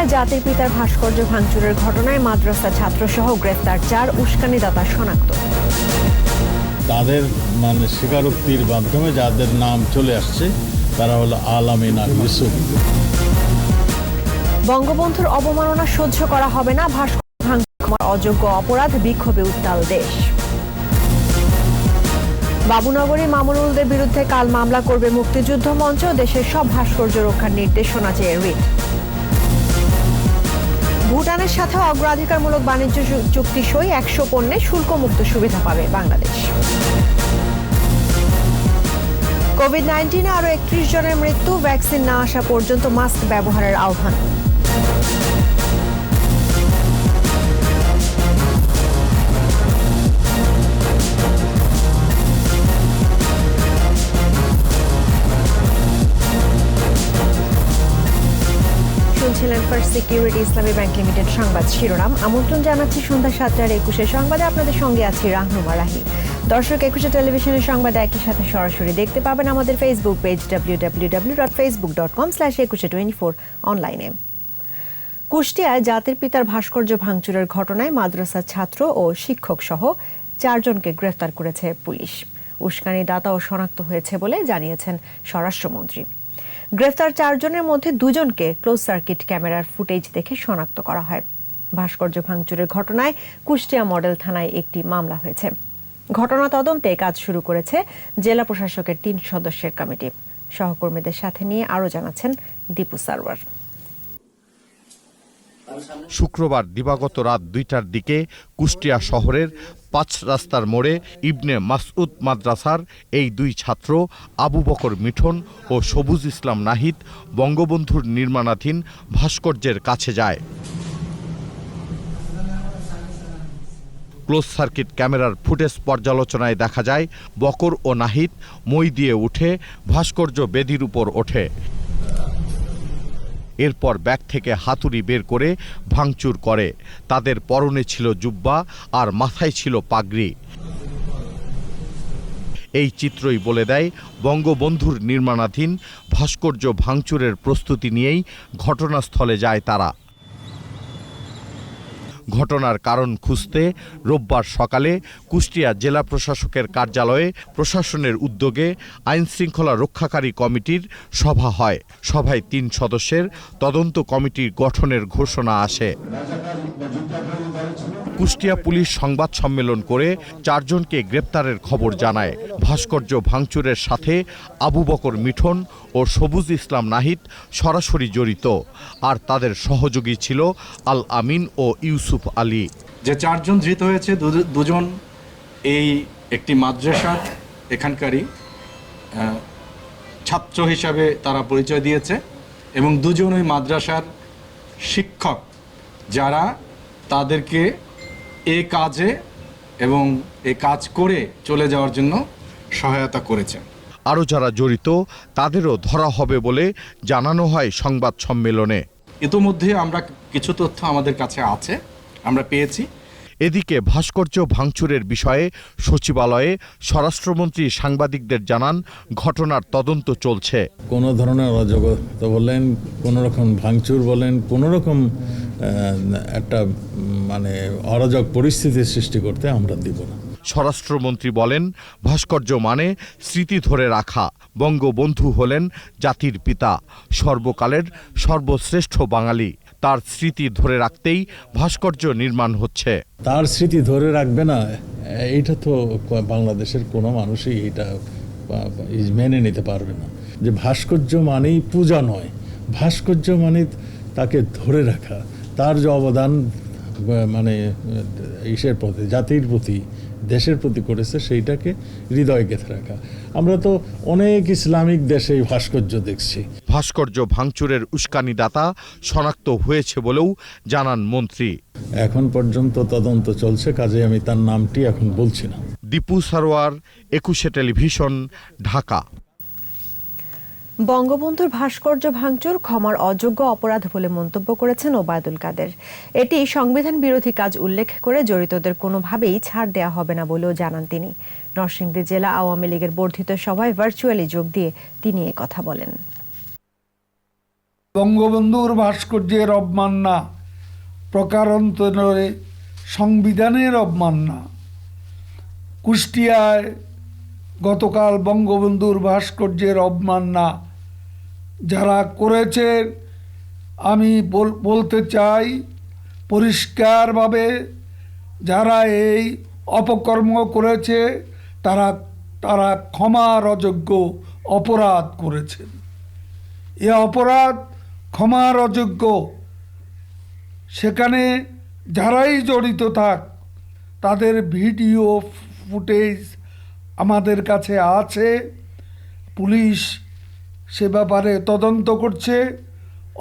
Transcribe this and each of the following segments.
কুষ্টিয়ায় জাতির পিতার ভাস্কর্য ভাঙচুরের ঘটনায় মাদ্রাসা ছাত্রসহ গ্রেফতার 4 উস্কানিদাতা শনাক্ত। তাদের স্বীকারোক্তির মাধ্যমে যাদের নাম চলে আসছে তারা হলো আল আমিন আর ইউসুফ। বঙ্গবন্ধুর অবমাননা সহ্য করা হবে না, ভাস্কর্য ভাঙচুর অযোগ্য অপরাধ, বিক্ষোভে উত্তাল দেশ। বাবুনগরী মামুনুলদের বিরুদ্ধে কাল মামলা করবে মুক্তিযুদ্ধ মঞ্চ, দেশের সব ভাস্কর্য রক্ষার নির্দেশনা চেয়ে রিট। ভুটানের সাথে অগ্রাধিকারমূলক বাণিজ্য চুক্তি সই, 100 পণ্যে শুল্কমুক্ত সুবিধা পাবে বাংলাদেশ। কোভিড-19 আরও 31 জনের মৃত্যু, ভ্যাকসিন না আসা পর্যন্ত মাস্ক ব্যবহারের আহ্বান। শুনছিলেন ফার্স্ট সিকিউরিটি ইসলামী ব্যাংক লিমিটেড সংবাদ শিরোনাম। আমন্ত্রণ জানাচ্ছি সন্ধ্যা 7টার 21 সংবাদে। আপনাদের সঙ্গে আছি রাহনুমা রাহি। দর্শক, 21 টেলিভিশনের সংবাদ একই সাথে সরাসরি দেখতে পাবেন আমাদের ফেসবুক পেজ www.facebook.com/2124 অনলাইনে। কুষ্টিয়ায় জাতির পিতার ভাস্কর্য ভাঙচুরের ঘটনায় মাদ্রাসা ছাত্র ও শিক্ষক সহ 4 জনকে গ্রেফতার করেছে পুলিশ। উস্কানিদাতাও শনাক্ত হয়েছে বলে জানিয়েছেন স্বরাষ্ট্রমন্ত্রী। গ্রেফতার 4 জনের মধ্যে 2 জনকে ক্লোজ সার্কিট ক্যামেরার ফুটেজ দেখে শনাক্ত করা হয়। ভাস্কর্য ভাঙচুরের ঘটনায় কুষ্টিয়া মডেল থানায় একটি মামলা হয়েছে। ঘটনা তদন্তে কাজ শুরু করেছে জেলা প্রশাসকের 3 সদস্যের কমিটি। সহকর্মীদের সাথে নিয়ে আরও জানাচ্ছেন দীপু সারওয়ার। শুক্রবার দিবাগত রাত 2টার দিকে কুষ্টিয়া শহরের 5 রাস্তার মোড়ে ইবনে মাসউদ মাদ্রাসার এই 2 ছাত্র আবু বকর মিঠন ও সবুজ ইসলাম নাহিদ বঙ্গবন্ধুর নির্মাণাধীন ভাস্কর্যের কাছে যায়। ক্লোজ সার্কিট ক্যামেরার ফুটেজ পর্যালোচনায় দেখা যায় বকর ও নাহিদ মই দিয়ে উঠে ভাস্কর্য বেদির উপর ওঠে। এরপর ব্যাগ থেকে হাতুড়ি বের করে ভাঙচুর করে। তাদের পরনে ছিল জুব্বা আর মাথায় ছিল পাগড়ি। এই চিত্রই বলে দেয় বঙ্গবন্ধুর নির্মাণাধীন ভাস্কর্য ভাঙচুরের প্রস্তুতি নিয়েই ঘটনাস্থলে যায় তারা। ঘটনার কারণ খুঁজতে রোববার সকালে কুষ্টিয়া জেলা প্রশাসকের কার্যালয়ে প্রশাসনের উদ্যোগে আইনশৃঙ্খলা রক্ষাকারী কমিটির সভা হয়। সভায় 3 সদস্যের তদন্ত কমিটির গঠনের ঘোষণা আসে। কুষ্টিয়া পুলিশ সংবাদ সম্মেলন করে 4 জনকে গ্রেপ্তারের খবর জানায়। ভাস্কর্য ভাঙচুরের সাথে আবু বকর মিঠন ও সবুজ ইসলাম নাহিদ সরাসরি জড়িত, আর তাদের সহযোগী ছিল আল আমিন ও ইউসুফ আলী। যে 4 জন ধৃত হয়েছে, 2 জন এই একটি মাদ্রাসার এখানকারই ছাত্র হিসাবে তারা পরিচয় দিয়েছে, এবং 2 জন ওই মাদ্রাসার শিক্ষক যারা তাদেরকে এই কাজে এবং এই কাজ করে চলে যাওয়ার জন্য সহায়তা করেছেন। আরও যারা জড়িত তাদেরও ধরা হবে বলে জানানো হয় সংবাদ সম্মেলনে। ইতোমধ্যে আমরা কিছু তথ্য আমাদের কাছে আছে, আমরা পেয়েছি। এদিকে ভাস্কর্য ভাঙচুরের বিষয়ে সচিবালয়ে স্বরাষ্ট্রমন্ত্রী সাংবাদিকদের জানান ঘটনার তদন্ত চলছে। কোনো ধরনের অরাজকতা বলেন, কোনো রকম ভাঙচুর বলেন, কোনো রকম একটা অরাজক পরিস্থিতির সৃষ্টি করতে আমরা দিব না। স্বরাষ্ট্রমন্ত্রী বলেন, ভাস্কর্য মানে স্মৃতি ধরে রাখা। বঙ্গবন্ধু হলেন জাতির পিতা, সর্বকালের সর্বশ্রেষ্ঠ বাঙালি। তার স্মৃতি ধরে রাখতেই ভাস্কর্য নির্মাণ হচ্ছে। তার স্মৃতি ধরে রাখবে না, এইটা তো বাংলাদেশের কোনো মানুষই এটা মেনে নিতে পারবে না। যে ভাস্কর্য মানেই পূজা নয়, ভাস্কর্য মানে তাকে ধরে রাখা, তার যে অবদান ঈশ্বরের প্রতি, জাতির প্রতি, দেশের প্রতি করেছে, সেইটাকে হৃদয়ে গেঁথে রাখা। আমরা তো অনেক ইসলামিক দেশে এই ভাস্কর্য দেখছি। ভাস্কর্য ভাঙচুরের উস্কানিদাতা শনাক্ত হয়েছে বলেও জানান মন্ত্রী। এখন পর্যন্ত তদন্ত চলছে, কাজে আমি তার নামটি এখন বলছি না। দীপু সারওয়ার, 21 টেলিভিশন, ঢাকা। বঙ্গবন্ধুর ভাস্কর্য ভাঙচুর ক্ষমার অযোগ্য অপরাধ বলে মন্তব্য করেছেন ওবায়দুল কাদের। এটি সংবিধান বিরোধী কাজ উল্লেখ করে জড়িতদের কোনোভাবেই ছাড় দেওয়া হবে না বলেও জানান তিনি। নরসিংদী জেলা আওয়ামী লীগের বর্ধিত সভায় ভার্চুয়ালি যোগ দিয়ে তিনি কথা বলেন। বঙ্গবন্ধুর ভাস্কর্যের অবমাননা প্রকারান্তরে সংবিধানের অবমাননা। কুষ্টিয়ায় গতকাল বঙ্গবন্ধুর ভাস্কর্যের অবমাননা যারা করেছেন, আমি বলতে চাই পরিষ্কারভাবে, যারা এই অপকর্ম করেছে তারা ক্ষমার অযোগ্য অপরাধ করেছেন। এ অপরাধ ক্ষমার অযোগ্য। সেখানে যারাই জড়িত থাক তাদের ভিডিও ফুটেজ আমাদের কাছে আছে। পুলিশ সে ব্যাপারে তদন্ত করছে।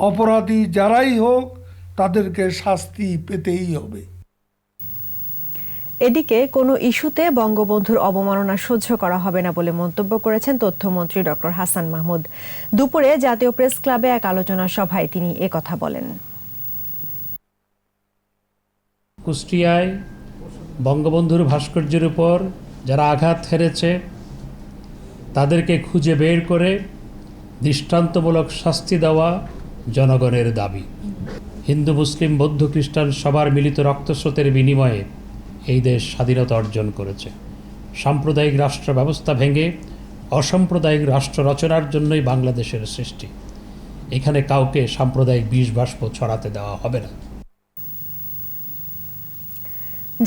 অপরাধী যারাই হোক তাদেরকে শাস্তি পেতেই হবে। এদিকে কোনো ইস্যুতে বঙ্গবন্ধুর অবমাননা সহ্য করা হবে না বলে মন্তব্য করেছেন তথ্যমন্ত্রী ডক্টর হাসান মাহমুদ। দুপুরে জাতীয় প্রেস ক্লাবে এক আলোচনা সভায় তিনি একথা বলেন। কুষ্টিয়ায় বঙ্গবন্ধুর ভাস্কর্যের উপর যারা আঘাত হেরেছে তাদেরকে খুঁজে বের করে দৃষ্টান্তমূলক শাস্তি দেওয়া জনগণের দাবি। হিন্দু মুসলিম বৌদ্ধ খ্রিস্টান সবার মিলিত রক্তস্রোতের বিনিময়ে এই দেশ স্বাধীনতা অর্জন করেছে। সাম্প্রদায়িক রাষ্ট্র ব্যবস্থা ভেঙে অসাম্প্রদায়িক রাষ্ট্র রচনার জন্যই বাংলাদেশের সৃষ্টি। এখানে কাউকে সাম্প্রদায়িক বিষ বাষ্প ছড়াতে দেওয়া হবে না।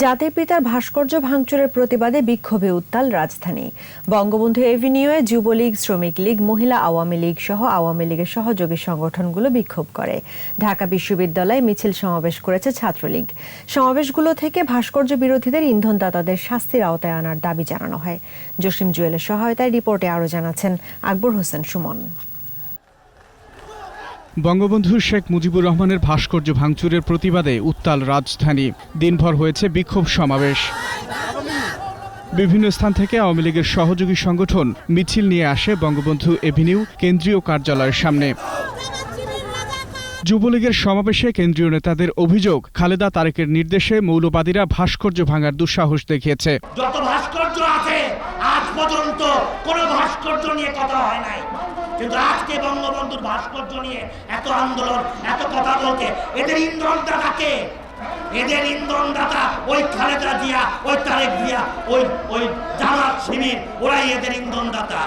জাতির পিতার ভাস্কর্য ভাঙচুরের প্রতিবাদে বিক্ষোভে উত্তাল রাজধানী। বঙ্গবন্ধু এভিনিউয়ে যুবলীগ, শ্রমিক লীগ, মহিলা আওয়ামী লীগ সহ আওয়ামী লীগের সহযোগী সংগঠনগুলো বিক্ষোভ করে। ঢাকা বিশ্ববিদ্যালয়ে মিছিল সমাবেশ করেছে ছাত্রলীগ। সমাবেশগুলো থেকে ভাস্কর্য বিরোধীদের ইন্ধনদাতাদের শাস্তির আওতায় আনার দাবি জানানো হয়। জসিম জুয়েলের সহায়তায় রিপোর্টে আরও জানাচ্ছেন আকবর হোসেন সুমন। বঙ্গবন্ধু শেখ মুজিবুর রহমানের ভাস্কর্য ভাঙচুরের প্রতিবাদে উত্তাল রাজধানী। দিনভর হয়েছে বিক্ষোভ সমাবেশ। বিভিন্ন স্থান থেকে আওয়ামী লীগের সহযোগী সংগঠন মিছিল নিয়ে আসে বঙ্গবন্ধু এভিনিউ কেন্দ্রীয় কার্যালয়ের সামনে। যুবলীগের সমাবেশে কেন্দ্রীয় নেতাদের অভিযোগ, খালেদা তারেকের নির্দেশে মৌলবাদীরা ভাস্কর্য ভাঙার দুঃসাহস দেখিয়েছে। যত ভাস্কর্য আছে আজ পর্যন্ত কোনো ভাস্কর্য নিয়ে কথা হয় নাই, কিন্তু আজকে বঙ্গবন্ধুর ভাস্কর্য নিয়ে এত আন্দোলন, এত কথা বলতে এদের ইন্ধনদাতাকে, এদের ইন্ধনদাতা ওই খালেদা জিয়া, ওই তারেক জিয়া, ওই জামাত শিবির, ওরাই এদের ইন্ধনদাতা।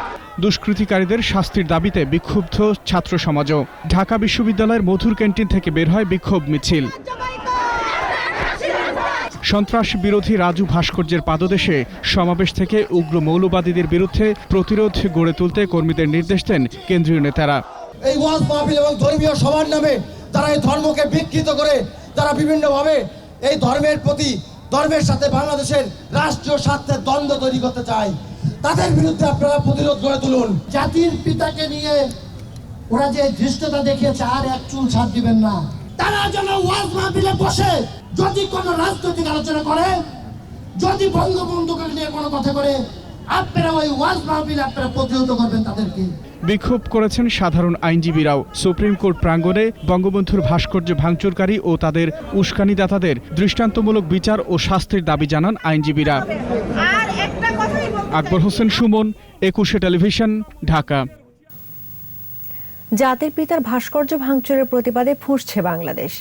দুষ্কৃতিকারীদের শাস্তির দাবিতে বিক্ষুব্ধ ছাত্র সমাজও। ঢাকা বিশ্ববিদ্যালয়ের মধুর ক্যান্টিন থেকে বের হয় বিক্ষোভ মিছিল। সন্ত্রাস বিরোধী রাজু ভাস্কর্যের পাদদেশে সমাবেশ থেকে উগ্র মৌলবাদীদের বিরুদ্ধে প্রতিরোধ গড়ে তুলতে কর্মীদের নির্দেশ দেন কেন্দ্রীয় নেতারা। এই ওয়াজ মাহফিল এবং ধর্মীয় সভার নামে তারা এই ধর্মকে বিকৃত করে তারা বিভিন্নভাবে এই ধর্মের সাথে বাংলাদেশের রাষ্ট্রীয় স্বার্থের দ্বন্দ্ব তৈরি করতে চায়। তাদের বিরুদ্ধে আপনারা প্রতিরোধ গড়ে তুলুন। জাতির পিতাকে নিয়ে ওরা যে ধৃষ্টতা দেখিয়েছে আর এক চুল ছাড় দিবেন না। তারা যেন ওয়াজ মাহফিলে বসে যদি কোনো রাজনৈতিক আলোচনা করে, যদি বঙ্গবন্ধুকে নিয়ে কোনো কথা করে, আপনারা ওই ওয়াজ মাহফিলে আপনারা প্রতিহত করবেন তাদেরকে। বিক্ষোভ করেছেন সাধারণ আইনজীবীরাও। সুপ্রিম কোর্ট প্রাঙ্গণে বঙ্গবন্ধুর ভাস্কর্য ভাঙচুরকারী ও তাদের উস্কানিদাতাদের দৃষ্টান্তমূলক বিচার ও শাস্তির দাবি জানান আইনজীবীরা। আকবর হোসেন সুমন, 21 টেলিভিশন, ঢাকা। জাতির পিতার ভাস্কর্য ভাঙচুরের প্রতিবাদে ফুঁসছে বাংলাদেশ।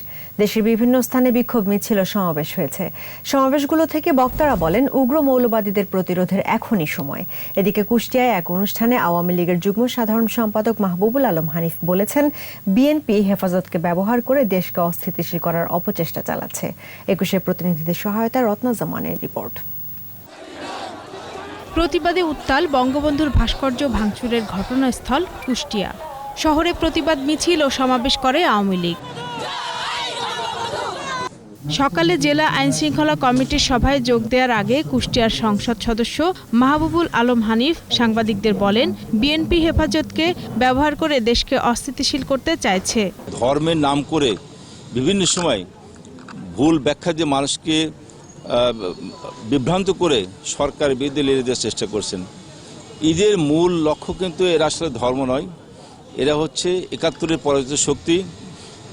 দেশের বিভিন্ন স্থানে বিক্ষোভ মিছিল ও সমাবেশ হয়েছে। সমাবেশগুলো থেকে বক্তারা বলেন, উগ্র মৌলবাদীদের প্রতিরোধের এখনই সময়। এদিকে কুষ্টিয়ায় এক অনুষ্ঠানে আওয়ামী লীগের যুগ্ম সাধারণ সম্পাদক মাহবুবুল আলম হানিফ বলেছেন, বিএনপি হেফাজতকে ব্যবহার করে দেশকে অস্থিতিশীল করার অপচেষ্টা চালাচ্ছে। 21 প্রতিনিধিদের সহায়তায় রত্না জামানের রিপোর্ট। প্রতিবাদে উত্তাল বঙ্গবন্ধুর ভাস্কর্য ভাঙচুরের ঘটনাস্থল কুষ্টিয়া শহরে। প্রতিবাদ মিছিল ও সমাবেশ করে আওয়ামী লীগ। সকালে জেলা আইনশৃঙ্খলা কমিটির সভায় যোগ দেওয়ার আগে কুষ্টিয়ার সংসদ সদস্য মাহবুবুল আলম হানিফ সাংবাদিকদের বলেন, বিএনপি হেফাজতকে ব্যবহার করে দেশকে অস্থিতিশীল করতে চাইছে। ধর্মের নাম করে বিভিন্ন সময় ভুল ব্যাখ্যা দিয়ে মানুষকে বিভ্রান্ত করে সরকারের বিরুদ্ধে লেগে দেওয়ার চেষ্টা করছেন। ঈদের মূল লক্ষ্য কিন্তু এরা আসলে ধর্ম নয়, এরা হচ্ছে 71-এর পরাজিত শক্তি।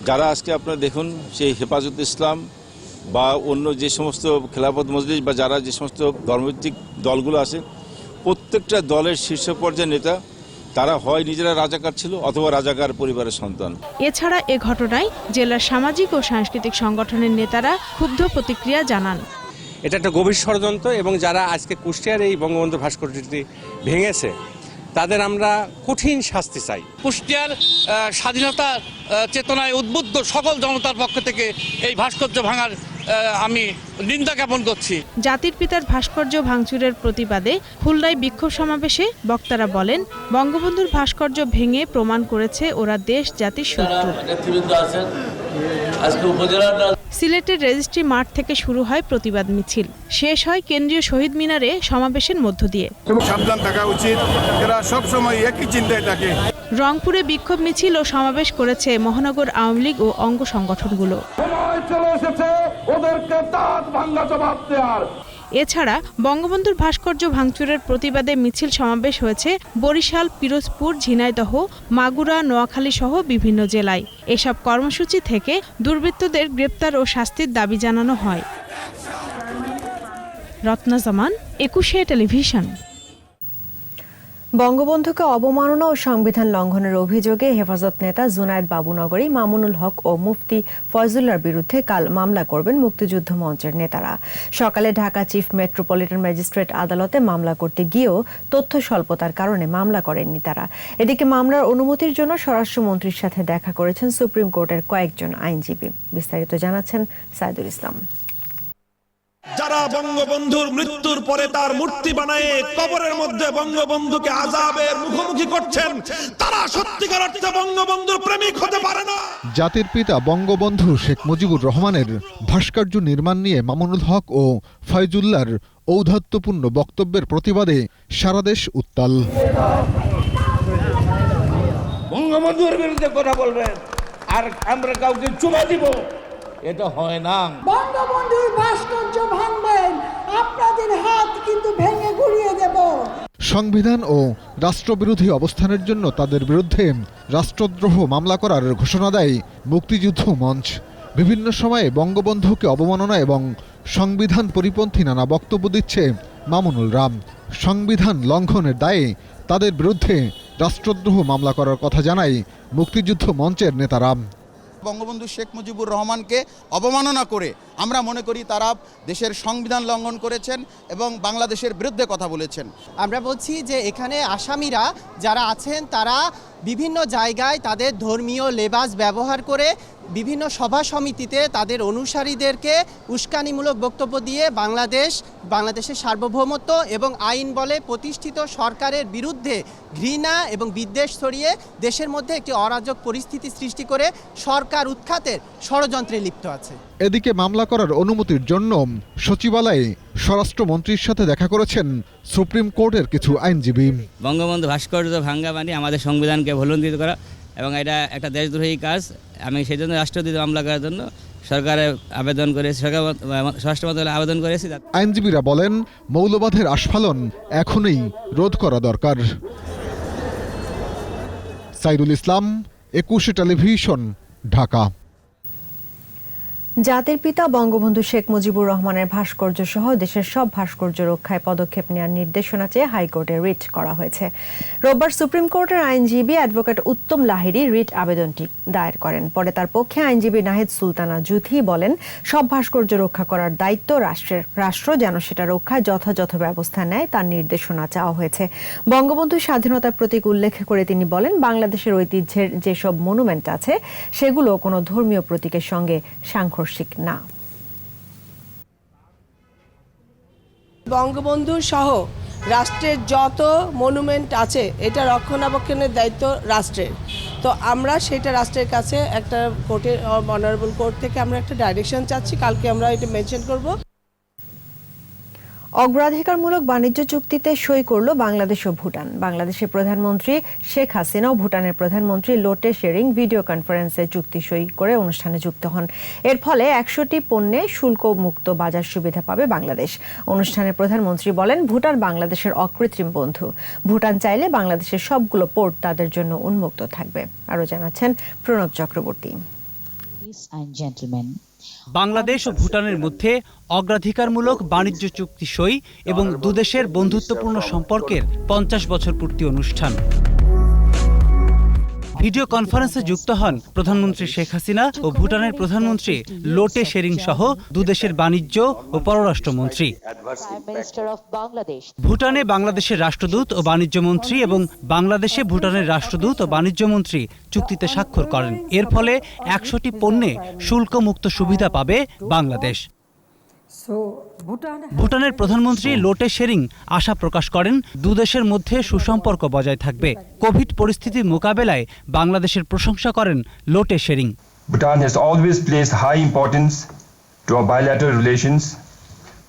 যারা আজকে আপনারা দেখুন সেই হেফাজত ইসলাম বা অন্য যে সমস্ত খেলাফত মজলিস বা যারা যে সমস্ত ধর্মভিত্তিক দলগুলো আছে, প্রত্যেকটা দলের শীর্ষ পর্যায়ের নেতা তারা হয় নিজেরা রাজাকার ছিল অথবা রাজাকার পরিবারের সন্তান। এছাড়া এ ঘটনায় জেলার সামাজিক ও সাংস্কৃতিক সংগঠনের নেতারা ক্ষুব্ধ প্রতিক্রিয়া জানান। এটা একটা গভীর ষড়যন্ত্র এবং যারা আজকে কুষ্টিয়ার এই বঙ্গবন্ধু ভাস্কর্যটি ভেঙেছে তাদের আমরা কঠিন শাস্তি চাই। কুষ্টিয়ার স্বাধীনতা চেতনায় উদ্বুদ্ধ সকল জনতার পক্ষ থেকে এই ভাস্কর্য ভাঙার আমি নিন্দা জ্ঞাপন করছি। জাতির পিতার ভাস্কর্য ভাঙচুরের প্রতিবাদে খুলনায় বিক্ষোভ সমাবেশে বক্তারা বলেন, বঙ্গবন্ধুর ভাস্কর্য ভেঙে প্রমাণ করেছে ওরা দেশ জাতির শত্রু। সিলেটের রেজিস্ট্রি মাঠ থেকে শুরু হয় প্রতিবাদ মিছিল, শেষ হয় কেন্দ্রীয় শহীদ মিনারে সমাবেশের মধ্য দিয়ে। সাবধান থাকা উচিত, এরা সব সময় একই চিন্তায় থাকে। রংপুরে বিক্ষোভ মিছিল ও সমাবেশ করেছে মহানগর আওয়ামী লীগ ও অঙ্গ সংগঠনগুলো। এছাড়া বঙ্গবন্ধুর ভাস্কর্য ভাঙচুরের প্রতিবাদে মিছিল সমাবেশ হয়েছে বরিশাল, পিরোজপুর, ঝিনাইদহ, মাগুরা, নোয়াখালী সহ বিভিন্ন জেলায়। এসব কর্মসূচি থেকে দুর্বৃত্তদের গ্রেপ্তার ও শাস্তির দাবি জানানো হয়। রত্না জামান, 21 টেলিভিশন। বঙ্গবন্ধুকে অবমাননা ও সংবিধান লঙ্ঘনের অভিযোগে হেফাজত নেতা জুনায়েদ বাবুনগরী, মামুনুল হক ও মুফতি ফয়জুল্লাহর বিরুদ্ধে কাল মামলা করবেন মুক্তিযুদ্ধ মঞ্চের নেতারা। সকালে ঢাকা চিফ মেট্রোপলিটন ম্যাজিস্ট্রেট আদালতে মামলা করতে গিয়েও তথ্য স্বল্পতার কারণে মামলা করেননি তারা। এদিকে মামলার অনুমতির জন্য স্বরাষ্ট্রমন্ত্রীর সাথে দেখা করেছেন সুপ্রিম কোর্টের কয়েকজন আইনজীবী। বিস্তারিত জানাচ্ছেন সাইদুল ইসলাম। যারা বঙ্গবন্ধুর মৃত্যুর পরে তার মূর্তি বানায় কবরের মধ্যে বঙ্গবন্ধুকে আযাবের মুখোমুখি করছেন, তারা সত্যিকার অর্থে বঙ্গবন্ধুর প্রেমিক হতে পারে না। জাতির পিতা বঙ্গবন্ধু শেখ মুজিবুর রহমানের ভাস্কর্য নির্মাণ নিয়ে মামুনুল হক ও ফয়জুল্লাহর ঔদ্ধত্যপূর্ণ বক্তব্যের প্রতিবাদে সারা দেশ উত্তাল। বঙ্গবন্ধুর বিরুদ্ধে কথা বলবেন আর আমরা কাউকে চুমা দিব, এটা হয় না। বঙ্গবন্ধুর ভাস্কর্য ভাঙবেন, আপনাদের হাত কিন্তু ভেঙে গুড়িয়ে দেব। সংবিধান ও রাষ্ট্রবিরোধী অবস্থানের জন্য তাদের বিরুদ্ধে রাষ্ট্রদ্রোহ মামলা করার ঘোষণা দেয় মুক্তিযুদ্ধ মঞ্চ। বিভিন্ন সময়ে বঙ্গবন্ধুকে অবমাননা এবং সংবিধান পরিপন্থী নানা বক্তব্য দিচ্ছে মামুনুল রাম। সংবিধান লঙ্ঘনের দায়ে তাদের বিরুদ্ধে রাষ্ট্রদ্রোহ মামলা করার কথা জানায় মুক্তিযুদ্ধ মঞ্চের নেতারা। বঙ্গবন্ধু শেখ মুজিবুর রহমানকে অবমাননা করে আমরা মনে করি তারা দেশের সংবিধান লঙ্ঘন করেছেন এবং বাংলাদেশের বিরুদ্ধে কথা বলেছেন। আমরা বলছি যে এখানে আসামিরা যারা আছেন তারা বিভিন্ন জায়গায় তাদের ধর্মীয় লেবাস ব্যবহার করে বিভিন্ন সভা সমিতিতে তাদের অনুসারীদেরকে উস্কানিমূলক বক্তব্য দিয়ে বাংলাদেশের সার্বভৌমত্ব এবং আইন বলে প্রতিষ্ঠিত সরকারের বিরুদ্ধে ঘৃণা এবং বিদ্বেষ ছড়িয়ে দেশের মধ্যে একটি অরাজক পরিস্থিতি সৃষ্টি করে সরকার উৎখাতের ষড়যন্ত্রে লিপ্ত আছে। এদিকে মামলা করার অনুমতির জন্য সচিবালয়ে স্বরাষ্ট্রমন্ত্রীর সাথে দেখা করেছেন সুপ্রিম কোর্টের কিছু আইনজীবী। বঙ্গবন্ধু ভাস্কর্য ভাঙ্গা মানে আমাদের সংবিধানকে ভুলুণ্ঠিত করা এবং এটা একটা দেশদ্রোহী কাজ। আমি সেই জন্য রাষ্ট্রদ্রোহী মামলা করার জন্য সরকারে আবেদন করেছি, স্বরাষ্ট্র মন্ত্রণালয়ে আবেদন করেছি। আইনজীবীরা বলেন মৌলবাদের আস্ফালন এখনই রোধ করা দরকার। সাইদুল ইসলাম, 21 টেলিভিশন, ঢাকা। জাতির পিতা বঙ্গবন্ধু শেখ মুজিবুর রহমানের ভাস্কর্য সহ দেশের সব ভাস্কর্য রক্ষায় পদক্ষেপ নেওয়ার নির্দেশনা চেয়ে হাইকোর্টে রিট করা হয়েছে। রোববার সুপ্রিম কোর্টের আইনজীবী অ্যাডভোকেট উত্তম লাহিড়ী রিট আবেদনটি দায়ের করেন। পরে তার পক্ষে আইনজীবী নাহিদ সুলতানা জুথি বলেন, সব ভাস্কর্য রক্ষা করার দায়িত্ব রাষ্ট্রের। রাষ্ট্র যেন সেটা রক্ষায় যথাযথ ব্যবস্থা নেয় তার নির্দেশনা চাওয়া হয়েছে। বঙ্গবন্ধুর স্বাধীনতার প্রতীক উল্লেখ করে তিনি বলেন, বাংলাদেশের ঐতিহ্যের যেসব মনুমেন্ট আছে সেগুলো কোনো ধর্মীয় প্রতীকের সঙ্গে সাংঘর্ষিক না। বঙ্গবন্ধু সহ রাষ্ট্রের যত মনুমেন্ট আছে এটা রক্ষণাবেক্ষণের দায়িত্ব রাষ্ট্রের। তো আমরা সেটা রাষ্ট্রের কাছে একটা কোর্টের অনারেবল কোর্ট থেকে আমরা একটা ডাইরেকশন চাচ্ছি, কালকে আমরা এটা মেনশন করব। অগ্রাধিকারমূলক বাণিজ্য চুক্তিতে সই করল বাংলাদেশ ও ভুটান। বাংলাদেশের প্রধানমন্ত্রী শেখ হাসিনা ও ভুটানের প্রধানমন্ত্রী লোটে শেরিং ভিডিও কনফারেন্সে চুক্তি সই করে অনুষ্ঠানে যুক্ত হন। এর ফলে 100টি পণ্যে শুল্ক মুক্ত বাজার সুবিধা পাবে বাংলাদেশ। অনুষ্ঠানে প্রধানমন্ত্রী বলেন, ভুটান বাংলাদেশের অকৃত্রিম বন্ধু। ভুটান চাইলে বাংলাদেশের সবগুলো পোর্ট তাদের জন্য উন্মুক্ত থাকবে। আরও জানাচ্ছেন প্রণব চক্রবর্তী। বাংলাদেশ ও ভুটানের মধ্যে অগ্রাধিকারমূলক বাণিজ্য চুক্তি সই এবং দুদেশের বন্ধুত্বপূর্ণ সম্পর্কের 50 বছর পূর্তি অনুষ্ঠান। ভিডিও কনফারেন্সে যুক্ত হন প্রধানমন্ত্রী শেখ হাসিনা ও ভুটানের প্রধানমন্ত্রী লোটে শেরিং সহ দুদেশের বাণিজ্য ও পররাষ্ট্রমন্ত্রী। ভুটানে বাংলাদেশের রাষ্ট্রদূত ও বাণিজ্য মন্ত্রী এবং বাংলাদেশে ভুটানের রাষ্ট্রদূত ও বাণিজ্য মন্ত্রী চুক্তিতে স্বাক্ষর করেন। এর ফলে 100টি পণ্যে শুল্কমুক্ত সুবিধা পাবে বাংলাদেশ। ভুটানের প্রধানমন্ত্রী লোটে শেরিং আশা প্রকাশ করেন দুদেশের মধ্যে সুসম্পর্ক বজায় থাকবে। কোভিড পরিস্থিতির মোকাবেলায় বাংলাদেশের প্রশংসা করেন লোটে Tshering. Bhutan has always placed high importance to our bilateral relations.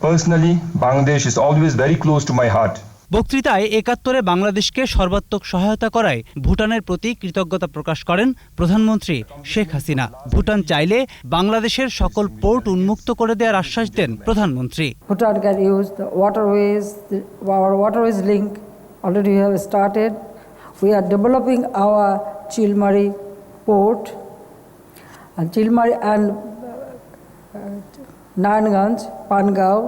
Personally, Bangladesh is always very close to my heart. বক্তৃতায় ৭১-এ বাংলাদেশকে সর্বাত্মক সহায়তা করায় ভুটানের প্রতি কৃতজ্ঞতা প্রকাশ করেন প্রধানমন্ত্রী শেখ হাসিনা। ভুটান চাইলে বাংলাদেশের সকল পোর্ট উন্মুক্ত করে দেওয়ার আশ্বাস দেন প্রধানমন্ত্রী। Bhutan can use the waterways, our waterways link already we have started. We are developing our Chilmari port and Chilmari and Nanganj, Pangao,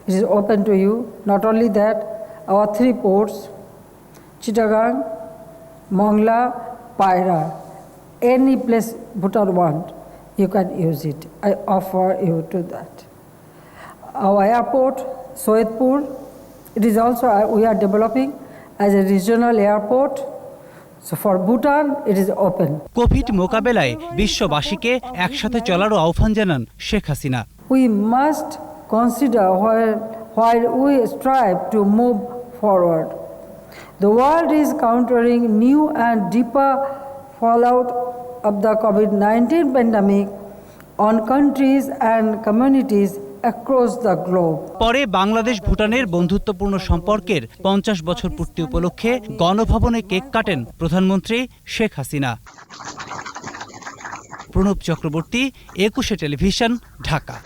it is open to you. Not only that, our 3 ports, Chittagong, Mongla, Paira, any place Bhutan want, you can use it. I offer you to that. Our airport, Soedpur, it is also, we are developing as a regional airport. So for Bhutan, it is open. Covid মোকাবেলায় বিশ্ববাসীকে একসাথে চলারও আহ্বান জানান Sheikh Hasina. We must consider while we strive to move forward. The world is countering new and deeper fallout of the COVID-19 pandemic on countries and communities across the globe. পরে বাংলাদেশ ভুটানের বন্ধুত্বপূর্ণ সম্পর্কের 50 বছর পূর্তি উপলক্ষে গণভবনে কেক কাটেন প্রধানমন্ত্রী শেখ হাসিনা। প্রণব চক্রবর্তী, 21 টেলিভিশন, ঢাকা।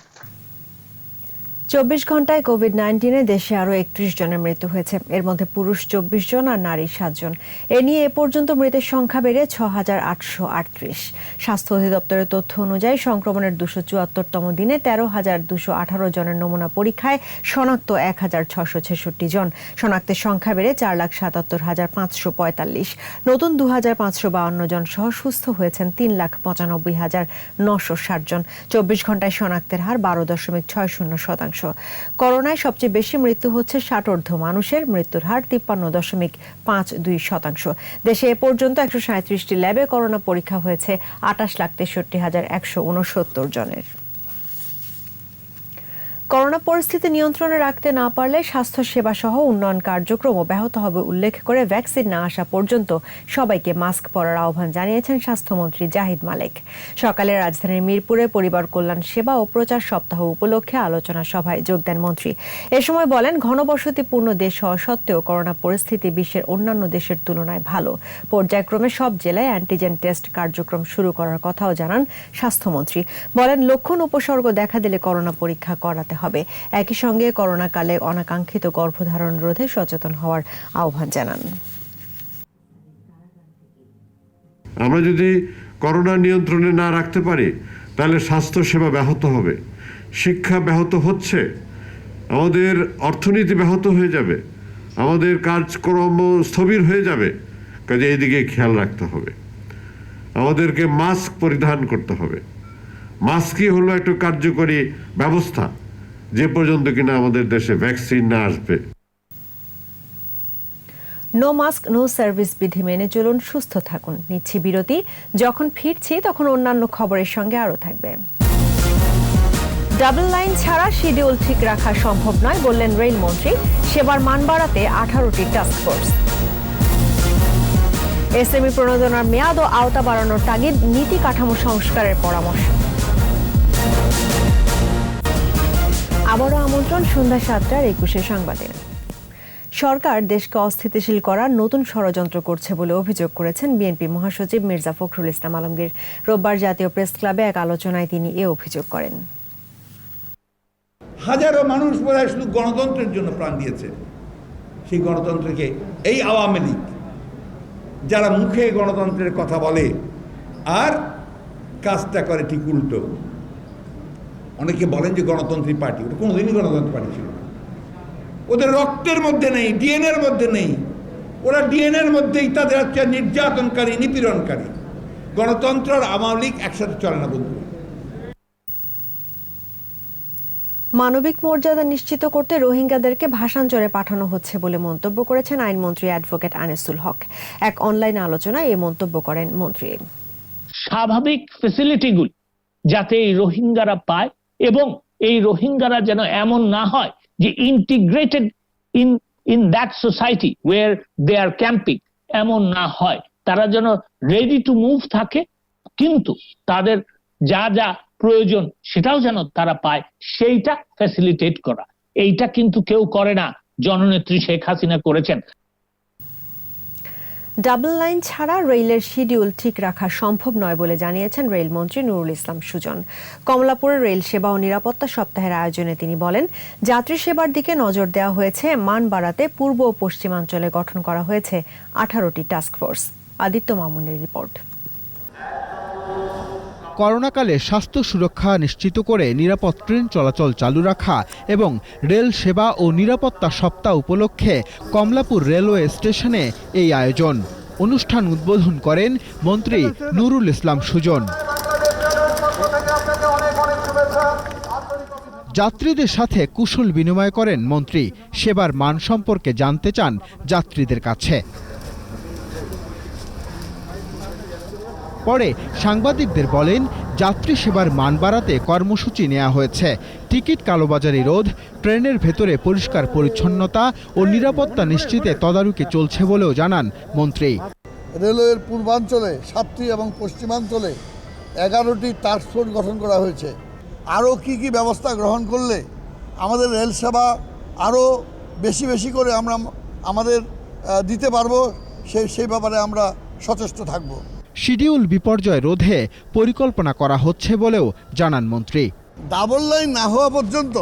24 ঘন্টায় কোভিড-19 দেশে আরও 31 জনের মৃত্যু হয়েছে। এর মধ্যে পুরুষ 24 জন আর নারী 7 জন। এ নিয়ে এ পর্যন্ত মৃতের সংখ্যা বেড়ে 6,838। স্বাস্থ্য অধিদপ্তরের তথ্য অনুযায়ী সংক্রমণের 274তম দিনে 13,218 জনের নমুনা পরীক্ষায় শনাক্ত 1,666 জন। শনাক্তের সংখ্যা বেড়ে 4,77,545। নতুন 2,552 জন সহ সুস্থ হয়েছেন 3,95,960 জন। 24 ঘন্টায় শনাক্তের হার 12.60%। করোনায় সবচেয়ে বেশি মৃত্যু হচ্ছে 60 ঊর্ধ্ব মানুষের। মৃত্যুর হার 53.52%। দেশে এ পর্যন্ত 137টি ল্যাবে করোনা পরীক্ষা হয়েছে 28,63,169 জনের। করোনা পরিস্থিতি নিয়ন্ত্রণে রাখতে না পারলে স্বাস্থ্য সেবা সহ উন্নয়ন কার্যক্রম ব্যাহত হবে উল্লেখ করে ভ্যাকসিন না আসা পর্যন্ত সবাইকে মাস্ক পরার আহ্বান জানিয়েছেন স্বাস্থ্যমন্ত্রী জাহিদ মালেক। সকালে রাজধানীর মিরপুরে পরিবার কল্যাণ সেবা ও প্রচার সপ্তাহ উপলক্ষে আলোচনা সভায় যোগ দেন মন্ত্রী। এ সময় বলেন, ঘনবসতিপূর্ণ দেশ হওয়া সত্ত্বেও করোনা পরিস্থিতি বিশ্বের অন্যান্য দেশের তুলনায় ভালো। পর্যায়ক্রমে সব জেলায় অ্যান্টিজেন টেস্ট কার্যক্রম শুরু করার কথাও জানান স্বাস্থ্যমন্ত্রী। বলেন, লক্ষণ উপসর্গ দেখা দিলে করোনা পরীক্ষা করাতে হবে। একই সঙ্গে করোনাকালে অনাকাঙ্ক্ষিত গর্ভধারণ রোধে সচেতন হওয়ার আহ্বান জানান। আমরা যদি করোনা নিয়ন্ত্রণে না রাখতে পারি তাহলে স্বাস্থ্য সেবা ব্যাহত হবে, শিক্ষা ব্যাহত হচ্ছে, আমাদের অর্থনীতি ব্যাহত হয়ে যাবে, আমাদের কাজকর্ম স্থবির হয়ে যাবে। কাজে এইদিকে খেয়াল রাখতে হবে। আমাদেরকে মাস্ক পরিধান করতে হবে। মাস্কই হলো একটা কার্যকরী ব্যবস্থা যে পর্যন্ত কিনা আমাদের দেশে ভ্যাকসিন না আসবে। নো মাস্ক নো সার্ভিস বিধি মেনে চলুন, সুস্থ থাকুন। নিচ্ছি বিরতি। যখন ফিরছি তখন অন্যান্য খবরের সঙ্গে আরও থাকবে। ডাবল লাইন ছাড়া শিডিউল ঠিক রাখা সম্ভব নয় বললেন রেলমন্ত্রী। সেবার মান বাড়াতে 18টি টাস্ক ফোর্স। এসএমই প্রণোদনার মেয়াদ ও আওতা বাড়ানোর তাগিদ, নীতি কাঠামো সংস্কারের পরামর্শ। আবারও আমন্ত্রণ সন্ধ্যা 7টার 21 সংবাদে। সরকার দেশকে অস্থিতিশীল করার নতুন ষড়যন্ত্র করছে বলে অভিযোগ করেছেন বিএনপি মহাসচিব মির্জা ফখরুল ইসলাম আলমগীর। রোববার জাতীয় প্রেস ক্লাবে এক আলোচনায় তিনি এ অভিযোগ করেন। হাজারো মানুষ বোধহয় শুধু গণতন্ত্রের জন্য প্রাণ দিয়েছে। সেই গণতন্ত্রকে এই আওয়ামী লীগ যারা মুখে গণতন্ত্রের কথা বলে আর কাজটা করে ঠিক উল্টো। অনেকে বলেন যে গণতন্ত্রী পার্টি, ওটা কোনোদিনই গণতন্ত্র পার্টি ছিল না। ওদের রক্তের মধ্যে নেই, ডিএনএর মধ্যে নেই ওরা ডিএনএর মধ্যেই তাদের হচ্ছে নির্যাতনকারী, নিপীড়নকারী। গণতন্ত্র আর আওয়ামী লীগ একসাথে চলে না বন্ধু। মানবিক মর্যাদা নিশ্চিত করতে রোহিঙ্গাদেরকে ভাষান্তরে পাঠানো হচ্ছে বলে মন্তব্য করেছেন আইনমন্ত্রী অ্যাডভোকেট আনিসুল হক। এক অনলাইন আলোচনায় এই মন্তব্য করেন মন্ত্রী। স্বাভাবিক ফ্যাসিলিটিগুলো যাতে এই রোহিঙ্গারা পায় এবং এই রোহিঙ্গারা যেন এমন না হয় যে integrated in that society where they are camping, এমন না হয়। তারা যেন রেডি টু মুভ থাকে, কিন্তু তাদের যা যা প্রয়োজন সেটাও যেন তারা পায়, সেইটা ফ্যাসিলিটেট করা। এইটা কিন্তু কেউ করে না, জননেত্রী শেখ হাসিনা করেছেন। ডাবল লাইন ছাড়া রেলের শিডিউল ঠিক রাখা সম্ভব নয় বলে জানিয়েছেন রেলমন্ত্রী নুরুল ইসলাম সুজন। কমলাপুরের রেল সেবা ও নিরাপত্তা সপ্তাহের আয়োজনে তিনি বলেন, যাত্রী সেবার দিকে নজর দেওয়া হয়েছে, মান বাড়াতে পূর্ব ও পশ্চিমাঞ্চলে গঠন করা হয়েছে 18টি টাস্কফোর্স। আদিত্য মামুনের রিপোর্ট। করোনাকালে স্বাস্থ্য সুরক্ষা নিশ্চিত করে নিরাপদ ট্রেন চলাচল চালু রাখা এবং রেল সেবা ও নিরাপত্তা সপ্তাহ উপলক্ষে কমলাপুর রেলওয়ে স্টেশনে এই আয়োজন। অনুষ্ঠান উদ্বোধন করেন মন্ত্রী নুরুল ইসলাম সুজন। যাত্রীদের সাথে কুশল বিনিময় করেন মন্ত্রী। সেবার মান সম্পর্কে জানতে চান যাত্রীদের কাছে। পরে সাংবাদিকদের বলেন, যাত্রী সেবার মান বাড়াতে কর্মসূচি নেওয়া হয়েছে। টিকিট কালোবাজারি রোধ, ট্রেনের ভেতরে পরিষ্কার পরিচ্ছন্নতা ও নিরাপত্তা নিশ্চিতে তদারকি চলছে বলেও জানান মন্ত্রী। রেলওয়ের পূর্বাঞ্চলে 7টি এবং পশ্চিমাঞ্চলে 11টি টাস্কফোর্স গঠন করা হয়েছে। আরও কি ব্যবস্থা গ্রহণ করলে আমাদের রেল সেবা আরও বেশি করে আমরা আমাদের দিতে পারবো, সেই ব্যাপারে আমরা সচেষ্ট থাকব। শিডিউল বিপর্যয় রোধে পরিকল্পনা করা হচ্ছে বলেও জানান মন্ত্রী। ডাবল লাইন না হওয়া পর্যন্ত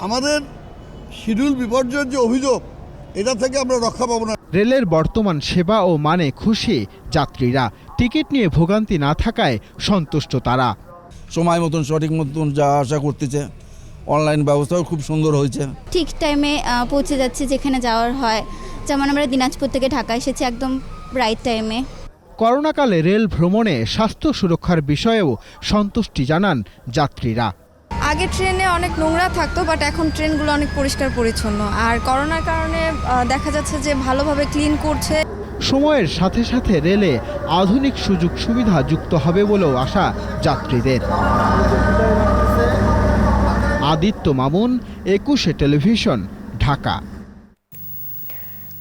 আমাদের শিডিউল বিপর্যয়ের যে অভিযোগ, এটা থেকে আমরা রক্ষা পাবো না। রেলের বর্তমান সেবা ও মানে খুশি যাত্রীরা। টিকিট নিয়ে ভোগান্তি না থাকায় সন্তুষ্ট তারা। সময় মতন সঠিক মতন যাওয়া আসা করতেছে, অনলাইন ব্যবস্থাও খুব সুন্দর হয়েছে। ঠিক টাইমে পৌঁছে যাচ্ছে যেখানে যাওয়ার হয়। যেমন আমরা দিনাজপুর থেকে ঢাকা এসেছি একদম রাইট টাইমে। করোনাকালে রেল ভ্রমণে স্বাস্থ্য সুরক্ষার বিষয়েও সন্তুষ্টি জানান যাত্রীরা। আগে ট্রেনে অনেক নোংরা থাকতো, বাট এখন ট্রেনগুলো অনেক পরিষ্কার পরিচ্ছন্ন, আর করোনার কারণে দেখা যাচ্ছে যে ভালোভাবে ক্লিন করছে। সময়ের সাথে সাথে রেলে আধুনিক সুযোগ সুবিধা যুক্ত হবে বলেও আশা যাত্রীদের। আদিত্য মামুন, 21 টেলিভিশন, ঢাকা।